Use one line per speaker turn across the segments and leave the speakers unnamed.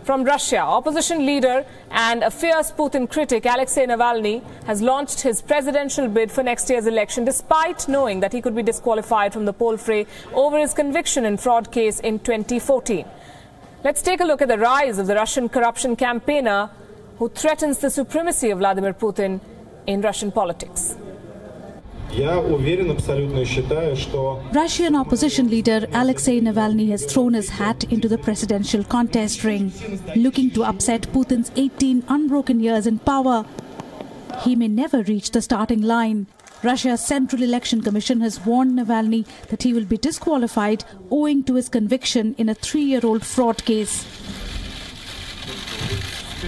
From Russia, opposition leader and a fierce Putin critic Alexei Navalny has launched his presidential bid for next year's election despite knowing that he could be disqualified from the poll fray over his conviction in fraud case in 2014. Let's take a look at the rise of the Russian corruption campaigner who threatens the supremacy of Vladimir Putin in Russian politics.
Russian opposition leader Alexei Navalny has thrown his hat into the presidential contest ring, looking to upset Putin's 18 unbroken years in power. He may never reach the starting line. Russia's Central Election Commission has warned Navalny that he will be disqualified owing to his conviction in a 3-year-old fraud case.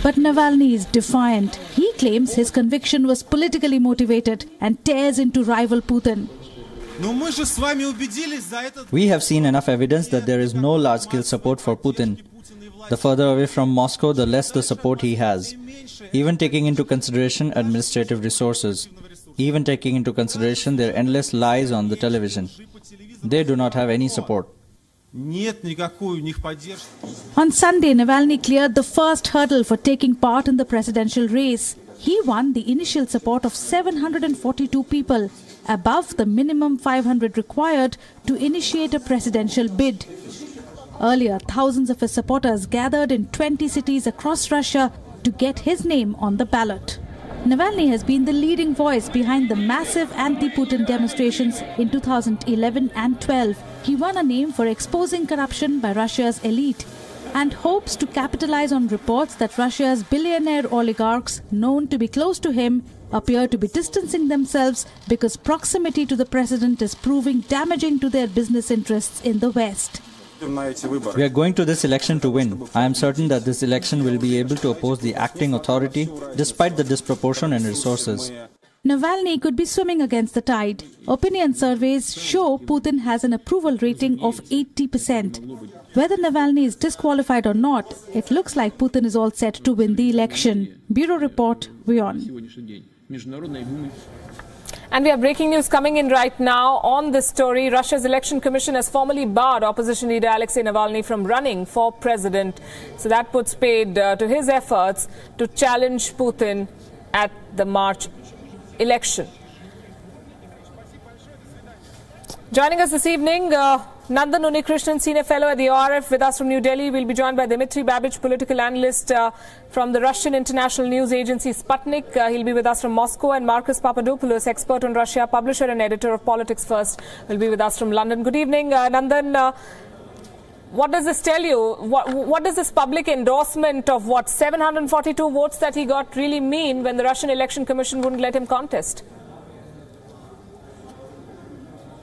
But Navalny is defiant. He claims his conviction was politically motivated and tears into rival Putin.
We have seen enough evidence that there is no large-scale support for Putin. The further away from Moscow, the less the support he has. Even taking into consideration administrative resources. Even taking into consideration their endless lies on the television. They do not have any support.
On Sunday, Navalny cleared the first hurdle for taking part in the presidential race. He won the initial support of 742 people, above the minimum 500 required to initiate a presidential bid. Earlier, thousands of his supporters gathered in 20 cities across Russia to get his name on the ballot. Navalny has been the leading voice behind the massive anti-Putin demonstrations in 2011 and 12. He won a name for exposing corruption by Russia's elite and hopes to capitalize on reports that Russia's billionaire oligarchs, known to be close to him, appear to be distancing themselves because proximity to the president is proving damaging to their business interests in the West.
We are going to this election to win. I am certain that this election will be able to oppose the acting authority despite the disproportion in resources.
Navalny could be swimming against the tide. Opinion surveys show Putin has an approval rating of 80%. Whether Navalny is disqualified or not, it looks like Putin is all set to win the election. Bureau Report, WION.
And we have breaking news coming in right now on this story. Russia's election commission has formally barred opposition leader Alexei Navalny from running for president. So that puts paid to his efforts to challenge Putin at the March election. Joining us this evening, Nandan Unnikrishnan, Senior Fellow at the ORF, with us from New Delhi. We'll be joined by Dmitry Babich, political analyst from the Russian international news agency Sputnik. He'll be with us from Moscow. And Marcus Papadopoulos, expert on Russia, publisher and editor of Politics First, will be with us from London. Good evening, Nandan. What does this tell you? What does this public endorsement of 742 votes that he got really mean when the Russian Election Commission wouldn't let him contest?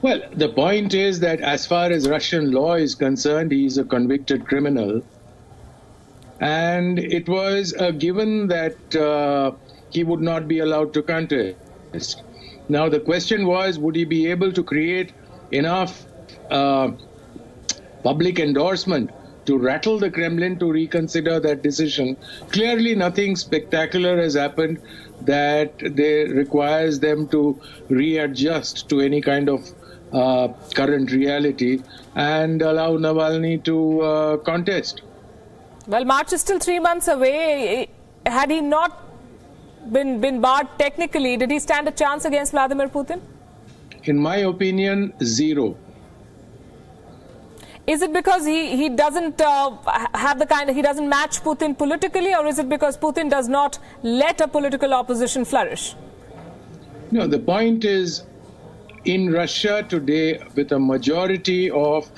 Well, the point is that as far as Russian law is concerned, he is a convicted criminal. And it was a given that he would not be allowed to contest. Now, the question was, would he be able to create enough public endorsement to rattle the Kremlin to reconsider that decision? Clearly, nothing spectacular has happened that requires them to readjust to any kind of current reality and allow Navalny to contest.
Well, March is still 3 months away. Had he not been barred technically, did he stand a chance against Vladimir Putin?
In my opinion, zero.
Is it because he doesn't he doesn't match Putin politically, or is it because Putin does not let a political opposition flourish?
No, the point is, in Russia today, with a majority of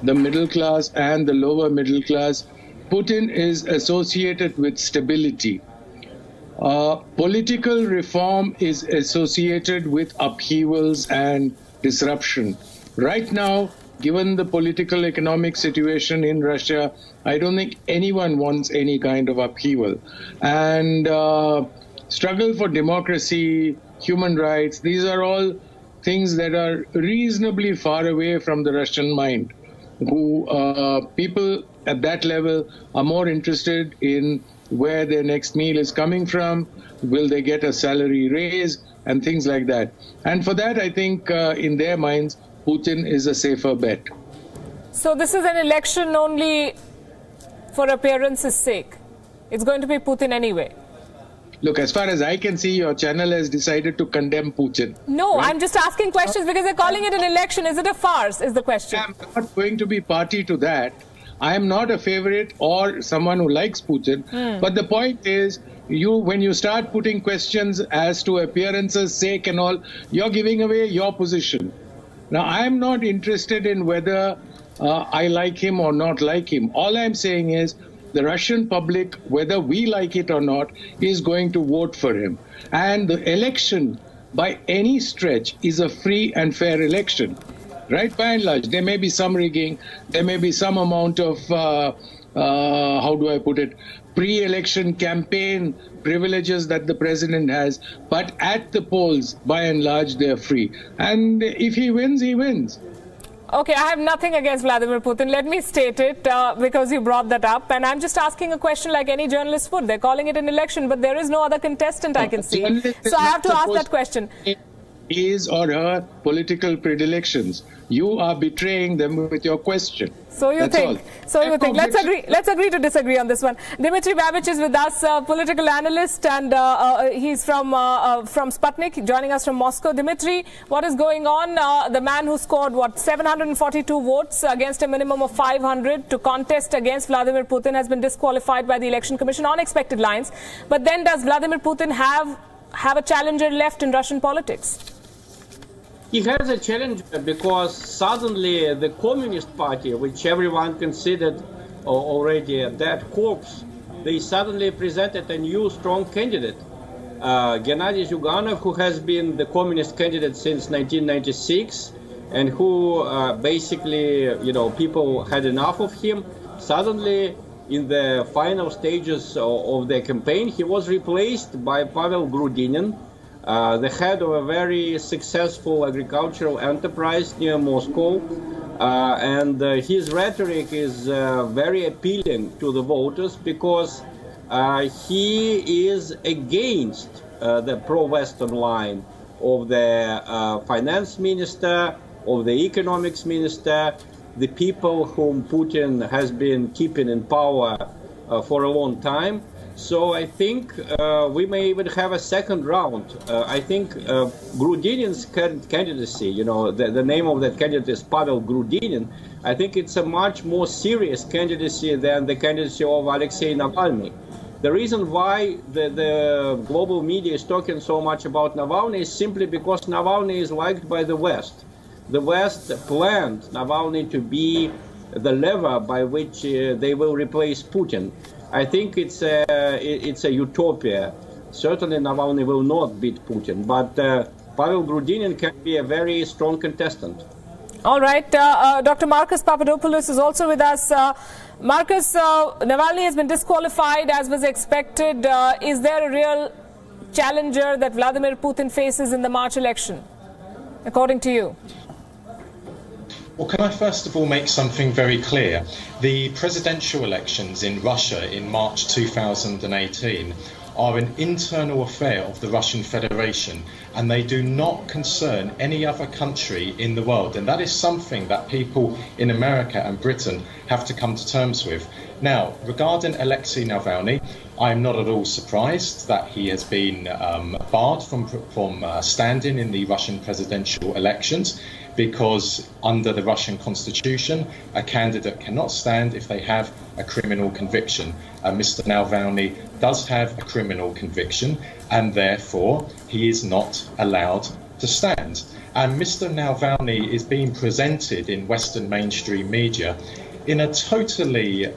the middle class and the lower middle class, Putin is associated with stability. Political reform is associated with upheavals and disruption. Right now, given the political economic situation in Russia, I don't think anyone wants any kind of upheaval. And struggle for democracy, human rights, these are all things that are reasonably far away from the Russian mind. People at that level are more interested in where their next meal is coming from, will they get a salary raise, and things like that. And for that, I think in their minds, Putin is a safer bet.
So this is an election only for appearance's sake. It's going to be Putin anyway.
Look, as far as I can see, your channel has decided to condemn Putin.
No,
right?
I'm just asking questions because they're calling it an election. Is it a farce, is the question.
I'm not going to be party to that. I am not a favorite or someone who likes Putin. But the point is, when you start putting questions as to appearances' sake and all, you're giving away your position. Now, I'm not interested in whether I like him or not like him. All I'm saying is the Russian public, whether we like it or not, is going to vote for him. And the election, by any stretch, is a free and fair election. Right, by and large, there may be some rigging, there may be some amount of, how do I put it, pre-election campaign privileges that the president has, but at the polls, by and large, they're free. And if he wins, he wins.
Okay, I have nothing against Vladimir Putin. Let me state it because you brought that up. And I'm just asking a question like any journalist would. They're calling it an election, but there is no other contestant I can see. So I have to ask that question.
His or her political predilections. You are betraying them with your question.
So you think. So you think. Let's agree to disagree on this one. Dmitry Babich is with us, political analyst, and he's from Sputnik, joining us from Moscow. Dmitry, what is going on? The man who scored, 742 votes against a minimum of 500 to contest against Vladimir Putin has been disqualified by the Election Commission on expected lines. But then does Vladimir Putin have a challenger left in Russian politics?
He has a challenge because suddenly the Communist Party, which everyone considered already a dead corpse, they suddenly presented a new strong candidate. Gennady Zyuganov, who has been the communist candidate since 1996 and who basically, people had enough of him. Suddenly, in the final stages of the campaign, he was replaced by Pavel Grudinin, the head of a very successful agricultural enterprise near Moscow, and his rhetoric is very appealing to the voters because he is against the pro-Western line of the finance minister, of the economics minister, the people whom Putin has been keeping in power for a long time. So I think we may even have a second round. I think Grudinin's candidacy, the name of that candidate is Pavel Grudinin. I think it's a much more serious candidacy than the candidacy of Alexei Navalny. The reason why the global media is talking so much about Navalny is simply because Navalny is liked by the West. The West planned Navalny to be the lever by which they will replace Putin. I think it's a utopia. Certainly Navalny will not beat Putin, but Pavel Grudinin can be a very strong contestant.
All right. Dr. Marcus Papadopoulos is also with us. Marcus, Navalny has been disqualified as was expected. Is there a real challenger that Vladimir Putin faces in the March election, according to you?
Well, can I first of all make something very clear? The presidential elections in Russia in March 2018 are an internal affair of the Russian Federation, and they do not concern any other country in the world. And that is something that people in America and Britain have to come to terms with. Now, regarding Alexei Navalny, I'm not at all surprised that he has been barred from standing in the Russian presidential elections, because under the Russian constitution, a candidate cannot stand if they have a criminal conviction. Mr. Navalny does have a criminal conviction, and therefore he is not allowed to stand. And Mr. Navalny is being presented in Western mainstream media in a totally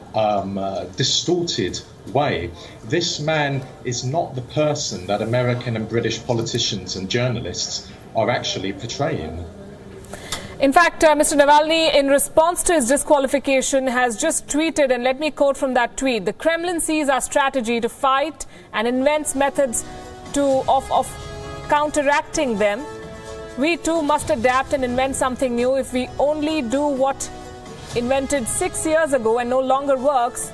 distorted way. This man is not the person that American and British politicians and journalists are actually portraying.
In fact, Mr. Navalny, in response to his disqualification, has just tweeted, and let me quote from that tweet, "The Kremlin sees our strategy to fight and invents methods of counteracting them. We too must adapt and invent something new. If we only do what invented 6 years ago and no longer works,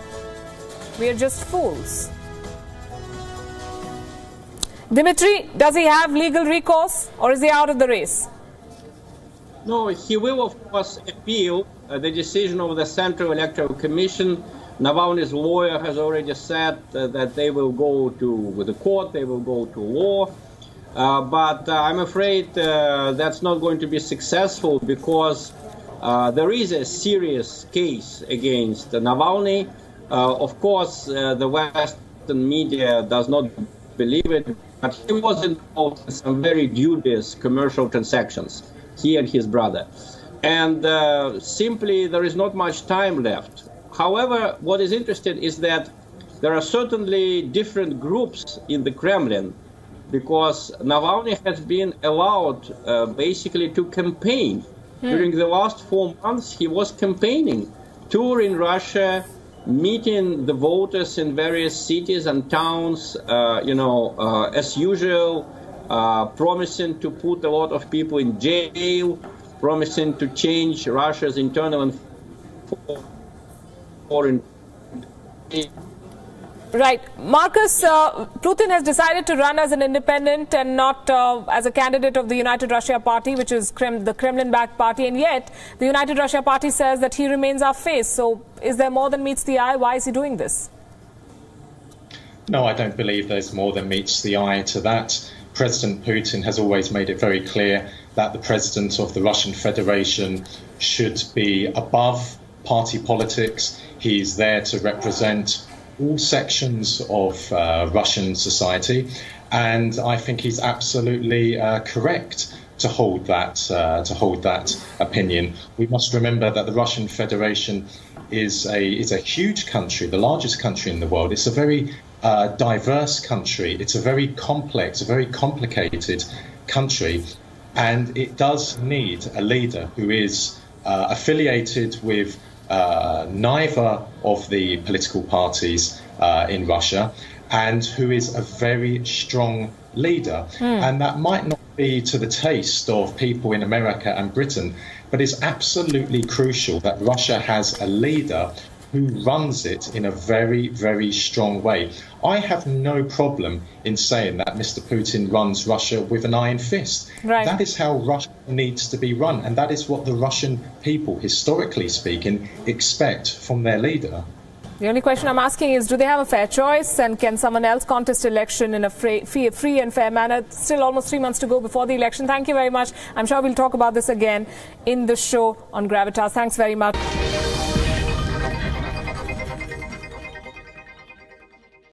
we are just fools." Dmitry, does he have legal recourse or is he out of the race?
No, he will, of course, appeal the decision of the Central Electoral Commission Navalny's lawyer has already said that they will go to the court, they will go to law. But I'm afraid that's not going to be successful because there is a serious case against Navalny. Of course, the Western media does not believe it, but he was involved in some very dubious commercial transactions, he and his brother. And simply there is not much time left. However, what is interesting is that there are certainly different groups in the Kremlin, because Navalny has been allowed basically to campaign. During the last 4 months, he was campaigning, touring Russia, meeting the voters in various cities and towns, as usual, promising to put a lot of people in jail, promising to change Russia's internal and foreign.
Right. Marcus, Putin has decided to run as an independent and not as a candidate of the United Russia Party, which is the Kremlin-backed party, and yet the United Russia Party says that he remains our face. So is there more than meets the eye? Why is he doing this?
No, I don't believe there's more than meets the eye to that. President Putin has always made it very clear that the president of the Russian Federation should be above party politics. He's there to represent all sections of Russian society, and I think he's absolutely correct to hold that opinion. We must remember that the Russian Federation is a huge country, the largest country in the world. It's a very diverse country. It's a very complex, a very complicated country, and it does need a leader who is affiliated with neither of the political parties in Russia, and who is a very strong leader. And that might not be to the taste of people in America and Britain, but it's absolutely crucial that Russia has a leader who runs it in a very, very strong way. I have no problem in saying that Mr. Putin runs Russia with an iron fist.
Right.
That is how Russia needs to be run, and that is what the Russian people, historically speaking, expect from their leader.
The only question I'm asking is, do they have a fair choice, and can someone else contest election in a free and fair manner? Still almost 3 months to go before the election. Thank you very much. I'm sure we'll talk about this again in the show on Gravitas. Thanks very much.